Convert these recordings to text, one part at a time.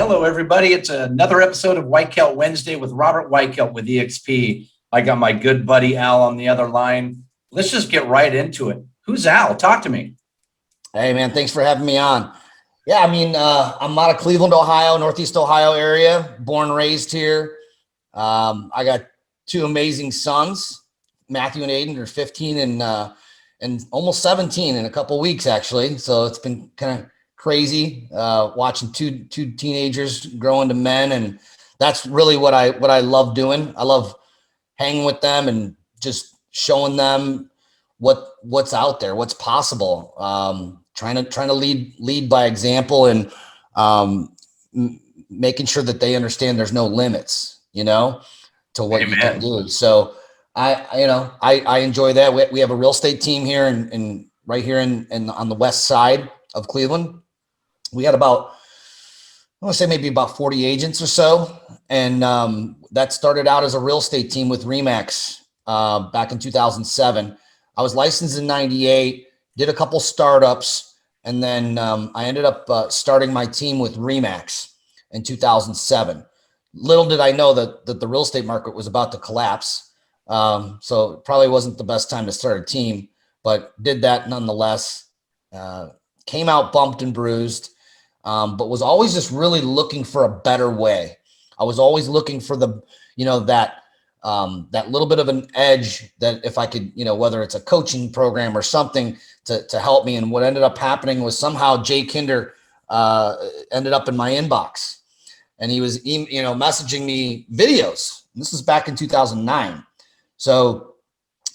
Hello, everybody. It's another episode of Weichelt Wednesday with Robert Weichelt with EXP. I got my good buddy Al on the other line. Let's just get right into it. Who's Al? Talk to me. Hey, man. Thanks for having me on. Yeah, I'm out of Cleveland, Ohio, Northeast Ohio area, born and raised here. I got two amazing sons, Matthew and Aiden. They're 15 and almost 17 in a couple weeks, actually. So it's been kind of crazy watching two teenagers grow into men, and that's really what I love doing. I love hanging with them and just showing them what's out there, what's possible. Trying to lead by example, and making sure that they understand there's no limits, to what Amen. You can do. So I enjoy that. We have a real estate team here and right here in on the west side of Cleveland. We had about 40 agents or so. And that started out as a real estate team with RE/MAX back in 2007. I was licensed in 98, did a couple startups, and then I ended up starting my team with RE/MAX in 2007. Little did I know that the real estate market was about to collapse. So it probably wasn't the best time to start a team, but did that nonetheless. Came out bumped and bruised, but was always just really looking for a better way. I was always looking for that little bit of an edge that if I could, whether it's a coaching program or something to help me. And what ended up happening was somehow Jay Kinder ended up in my inbox, and he was, messaging me videos. This was back in 2009. So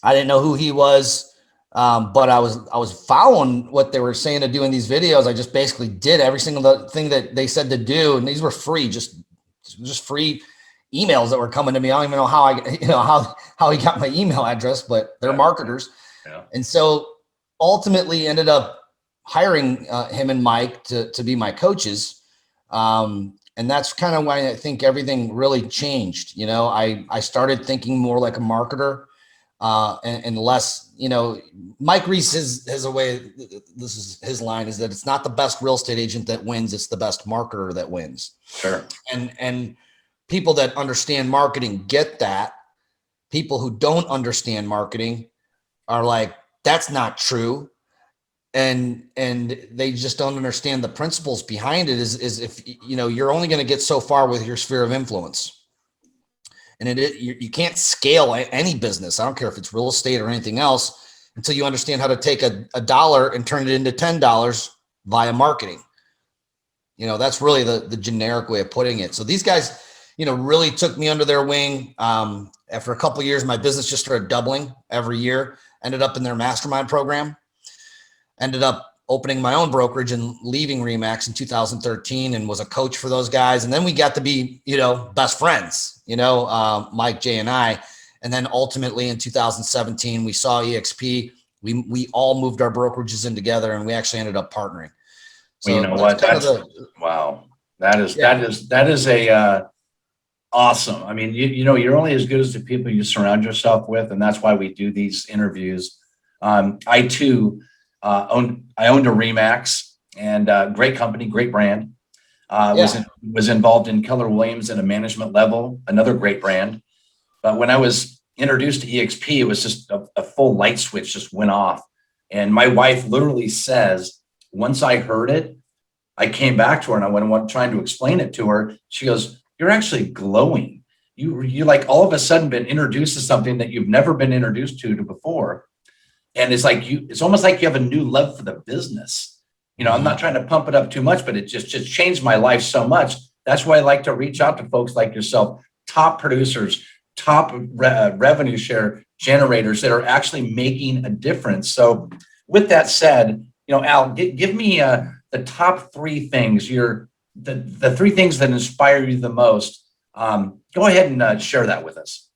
I didn't know who he was. But I was following what they were saying to do in these videos. I just basically did every single thing that they said to do. And these were free, just free emails that were coming to me. I don't even know how he got my email address, but they're marketers. Yeah. And so ultimately ended up hiring him and Mike to be my coaches. And that's kind of why I think everything really changed. I started thinking more like a marketer. And less, Mike Reese has a way, this is his line, is that it's not the best real estate agent that wins, it's the best marketer that wins. Sure. And people that understand marketing get that. People who don't understand marketing are like, that's not true. And they just don't understand the principles behind it is if, you're only going to get so far with your sphere of influence. And you can't scale any business. I don't care if it's real estate or anything else until you understand how to take a dollar and turn it into $10 via marketing. That's really the generic way of putting it. So these guys, really took me under their wing. After a couple of years, my business just started doubling every year. Ended up in their mastermind program. Ended up opening my own brokerage and leaving RE/MAX in 2013 and was a coach for those guys. And then we got to be, best friends, Mike, Jay, and I. And then ultimately in 2017, we saw EXP. We all moved our brokerages in together, and we actually ended up partnering. So well, you know what? Wow. That is a awesome. I mean, you're only as good as the people you surround yourself with. And that's why we do these interviews. I too, I owned a RE/MAX, and great company, great brand. Was involved in Keller Williams at a management level, another great brand. But when I was introduced to EXP, it was just a full light switch just went off. And my wife literally says, once I heard it, I came back to her and I went trying to explain it to her. She goes, "You're actually glowing. You like all of a sudden been introduced to something that you've never been introduced to before." And it's like it's almost like you have a new love for the business. I'm not trying to pump it up too much, but it just changed my life so much. That's why I like to reach out to folks like yourself, top producers, top revenue share generators that are actually making a difference. So with that said, Al, give me the top three things, the three things that inspire you the most. Go ahead and share that with us.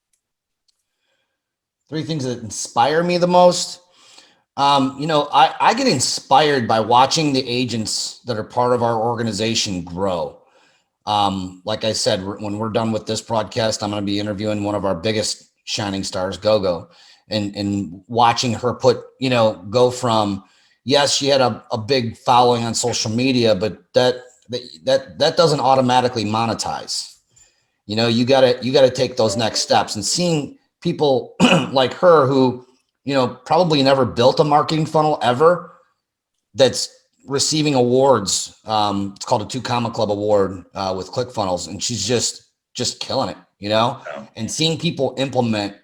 Three things that inspire me the most. I get inspired by watching the agents that are part of our organization grow. Like I said, when we're done with this broadcast, I'm going to be interviewing one of our biggest shining stars, Gogo, and watching her go from, yes, she had a big following on social media, but that that doesn't automatically monetize. You know, you gotta take those next steps. And seeing people like her who, you know, probably never built a marketing funnel ever, that's receiving awards. It's called a 2 Comma Club award with ClickFunnels, and she's just killing it, you know. And seeing people implement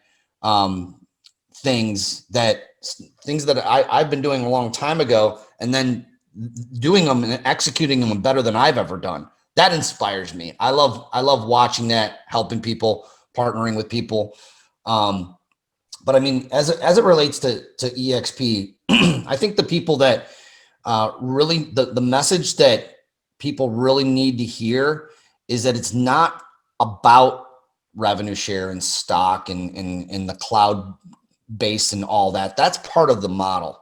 things that I've been doing a long time ago, and then doing them and executing them better than I've ever done. That inspires me. I love watching that, helping people, partnering with people. But I mean, as it relates to EXP, I think the people that really the message that people really need to hear is that it's not about revenue share and stock and the cloud base and all that. That's part of the model.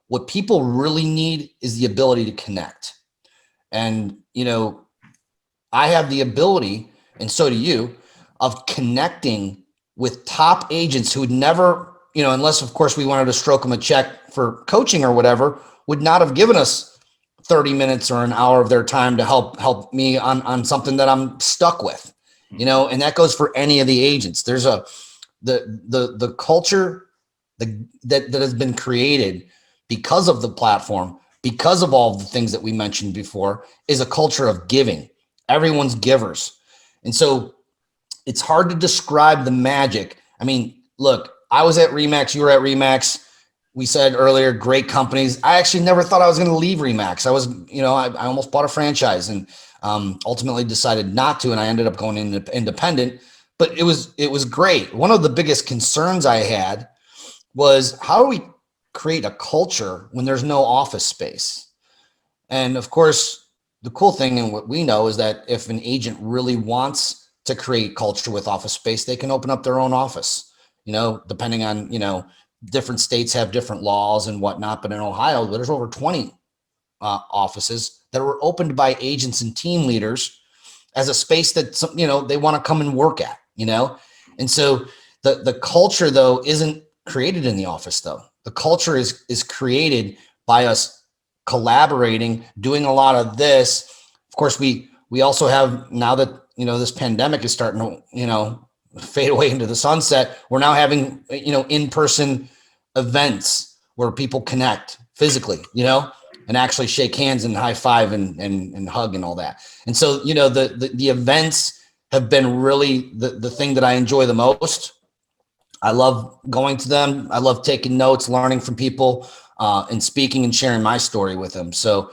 What people really need is the ability to connect. And, you know, I have the ability, and so do you, of connecting with top agents who would never, you know, unless of course we wanted to stroke them a check for coaching or whatever, would not have given us 30 minutes or an hour of their time to help me on something that I'm stuck with, you know. And that goes for any of the agents. There's the culture that has been created because of the platform, because of all the things that we mentioned before, is a culture of giving. Everyone's givers. And so it's hard to describe the magic. I mean, look, I was at RE/MAX, you were at RE/MAX. We said earlier, great companies. I actually never thought I was going to leave RE/MAX. I was, you know, I almost bought a franchise and ultimately decided not to, and I ended up going independent. But it was great. One of the biggest concerns I had was, how do we create a culture when there's no office space? And of course, the cool thing and what we know is that if an agent really wants to create culture with office space, they can open up their own office, you know, depending on, you know, different states have different laws and whatnot. But in Ohio, there's over 20 offices that were opened by agents and team leaders as a space that, you know, they want to come and work at, you know. And so the culture, though, isn't created in the office, though. The culture is created by us collaborating, doing a lot of this. Of course, we also have, now that, you know, this pandemic is starting to, you know, fade away into the sunset, we're now having, you know, in-person events where people connect physically, you know, and actually shake hands and high five and hug and all that. And so, you know, the events have been really the thing that I enjoy the most. I love going to them. I love taking notes, learning from people, and speaking and sharing my story with them. So,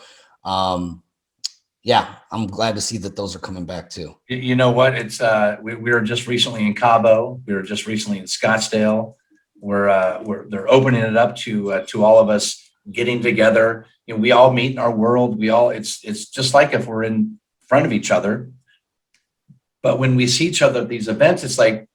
yeah, I'm glad to see that those are coming back too. You know what? It's we were just recently in Cabo. We were just recently in Scottsdale. They're opening it up to all of us getting together. You know, we all meet in our world. It's just like if we're in front of each other. But when we see each other at these events, it's like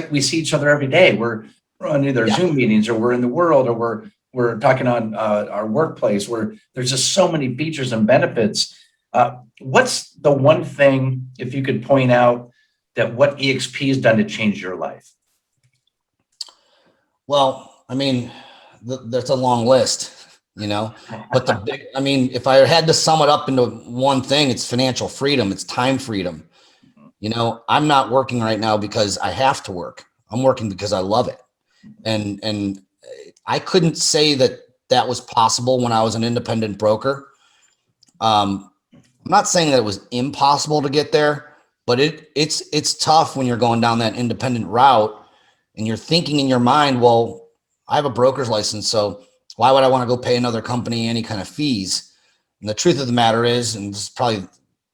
we see each other every day. We're on either Zoom meetings, or we're in the world, or we're talking on our workplace, where there's just so many features and benefits. What's the one thing, if you could point out, that what EXP has done to change your life? Well, I mean, that's a long list, you know, but if I had to sum it up into one thing, it's financial freedom. It's time freedom. You know, I'm not working right now because I have to work. I'm working because I love it. And I couldn't say that was possible when I was an independent broker. I'm not saying that it was impossible to get there, but it's tough when you're going down that independent route and you're thinking in your mind, well, I have a broker's license, so why would I want to go pay another company any kind of fees? And the truth of the matter is, and this is probably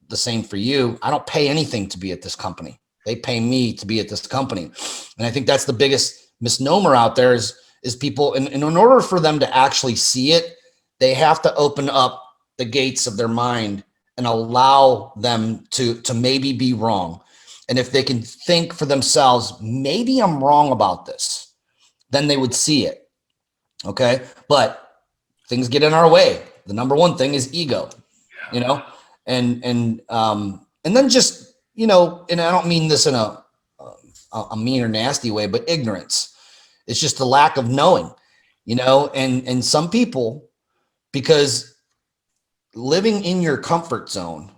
the same for you, I don't pay anything to be at this company. They pay me to be at this company. And I think that's the biggest misnomer out there is people, and in order for them to actually see it, they have to open up the gates of their mind and allow them to maybe be wrong. And if they can think for themselves, maybe I'm wrong about this, then they would see it. Okay. But things get in our way. The number one thing is ego, you know, and then just, you know, and I don't mean this in a mean or nasty way, but ignorance. It's just the lack of knowing, you know, and some people, because living in your comfort zone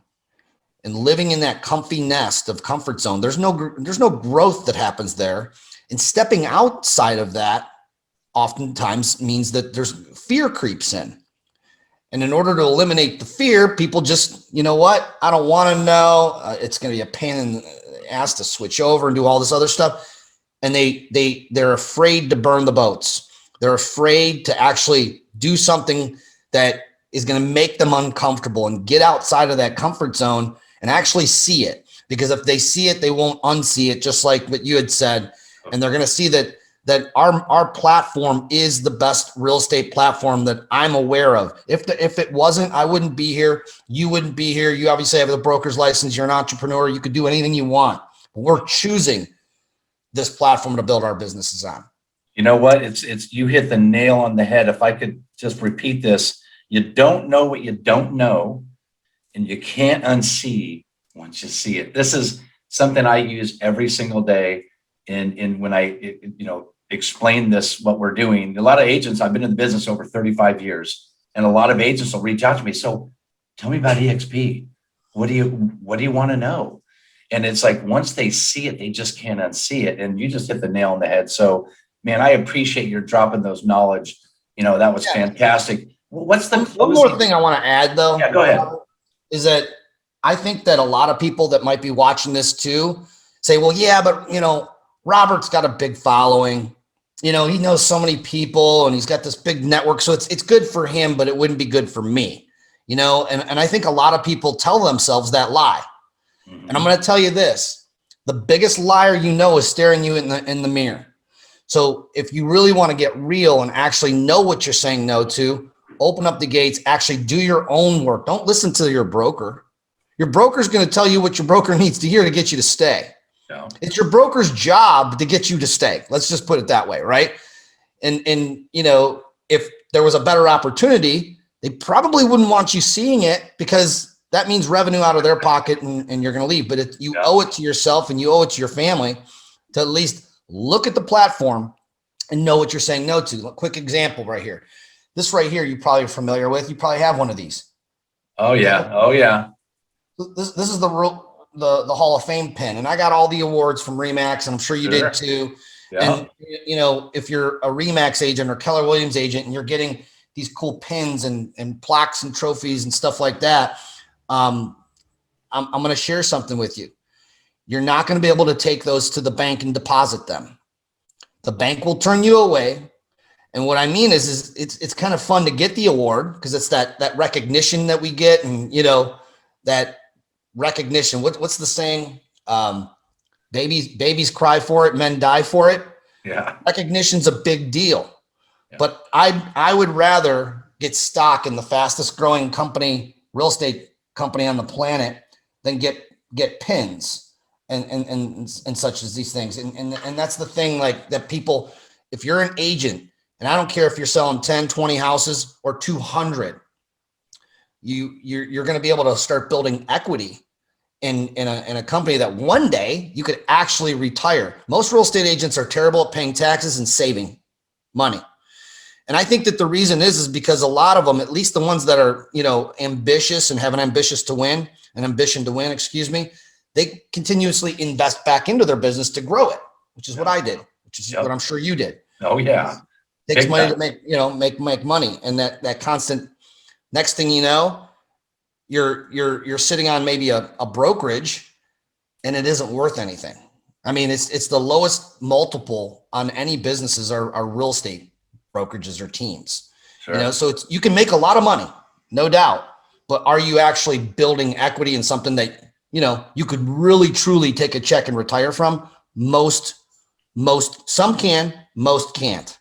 and living in that comfy nest of comfort zone, there's no growth that happens there. And stepping outside of that oftentimes means that there's fear creeps in. And in order to eliminate the fear, people just, you know what? I don't want to know. It's going to be a pain in the ass to switch over and do all this other stuff. And they're afraid to burn the boats. They're afraid to actually do something that is going to make them uncomfortable and get outside of that comfort zone and actually see it. Because if they see it, they won't unsee it, just like what you had said. And they're going to see that our platform is the best real estate platform that I'm aware of. If it wasn't, I wouldn't be here. You wouldn't be here. You obviously have a broker's license. You're an entrepreneur. You could do anything you want. But we're choosing this platform to build our businesses on. You know what? It's you hit the nail on the head. If I could just repeat this, you don't know what you don't know, and you can't unsee once you see it. This is something I use every single day. In when I explain this, what we're doing. A lot of agents, I've been in the business over 35 years, and a lot of agents will reach out to me. So tell me about EXP. What do you want to know? And it's like, once they see it, they just can't unsee it. And you just hit the nail on the head. So, man, I appreciate your dropping those knowledge. That was fantastic. What's the one more thing I want to add, though? Yeah, go ahead. Is that I think that a lot of people that might be watching this too say, well, yeah, but Robert's got a big following. He knows so many people and he's got this big network. So it's good for him, but it wouldn't be good for me, and I think a lot of people tell themselves that lie. And I'm going to tell you this, the biggest liar is staring you in the mirror. So if you really want to get real and actually know what you're saying no to, open up the gates, actually do your own work. Don't listen to your broker. Your broker's going to tell you what your broker needs to hear to get you to stay. No. It's your broker's job to get you to stay. Let's just put it that way, right? And if there was a better opportunity, they probably wouldn't want you seeing it, because that means revenue out of their pocket and you're going to leave. But you owe it to yourself and you owe it to your family to at least look at the platform and know what you're saying no to. A quick example right here. This right here, you probably are familiar with. You probably have one of these. Oh, yeah. Oh, yeah. This is the Hall of Fame pin. And I got all the awards from RE/MAX, and I'm sure you did too. Yeah. And, if you're a RE/MAX agent or Keller Williams agent and you're getting these cool pins and plaques and trophies and stuff like that, I'm going to share something with you. You're not going to be able to take those to the bank and deposit them. The bank will turn you away. And what I mean is it's kind of fun to get the award, because it's that recognition that we get, and that recognition. What's the saying? Babies cry for it, men die for it. Yeah. Recognition's a big deal. Yeah. But I would rather get stock in the fastest growing real estate company on the planet than get pins and such as these things. And that's the thing, like, that people, if you're an agent, and I don't care if you're selling 10, 20 houses or 200, you're going to be able to start building equity in a company that one day you could actually retire. Most real estate agents are terrible at paying taxes and saving money. And I think that the reason is because a lot of them, at least the ones that are, ambitious and have an ambition to win, they continuously invest back into their business to grow it, which is what I did, which is what I'm sure you did. Oh yeah. Takes money to make money. And that constant, next thing you know, you're sitting on maybe a brokerage and it isn't worth anything. I mean, it's the lowest multiple on any businesses are real estate brokerages or teams. Sure. So you can make a lot of money, no doubt, but are you actually building equity in something that, you could really truly take a check and retire from? Some can, most can't.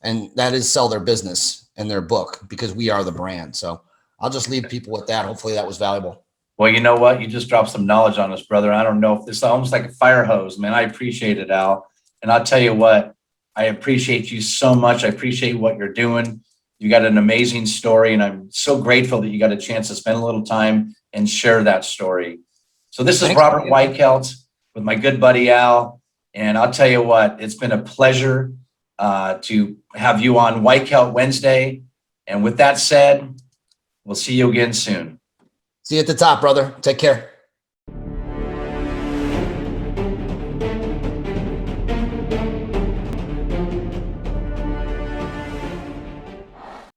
And that is sell their business and their book, because we are the brand. So I'll just leave people with that. Hopefully that was valuable. Well, you know what? You just dropped some knowledge on us, brother. I don't know if this is almost like a fire hose, man. I appreciate it, Al. And I'll tell you what, I appreciate you so much. I appreciate what you're doing. You got an amazing story, and I'm so grateful that you got a chance to spend a little time and share that story. So this is Robert Weichelt with my good buddy, Al. And I'll tell you what, it's been a pleasure to have you on Weichelt Wednesday. And with that said, We'll see you again soon. See you at the top, brother. Take care.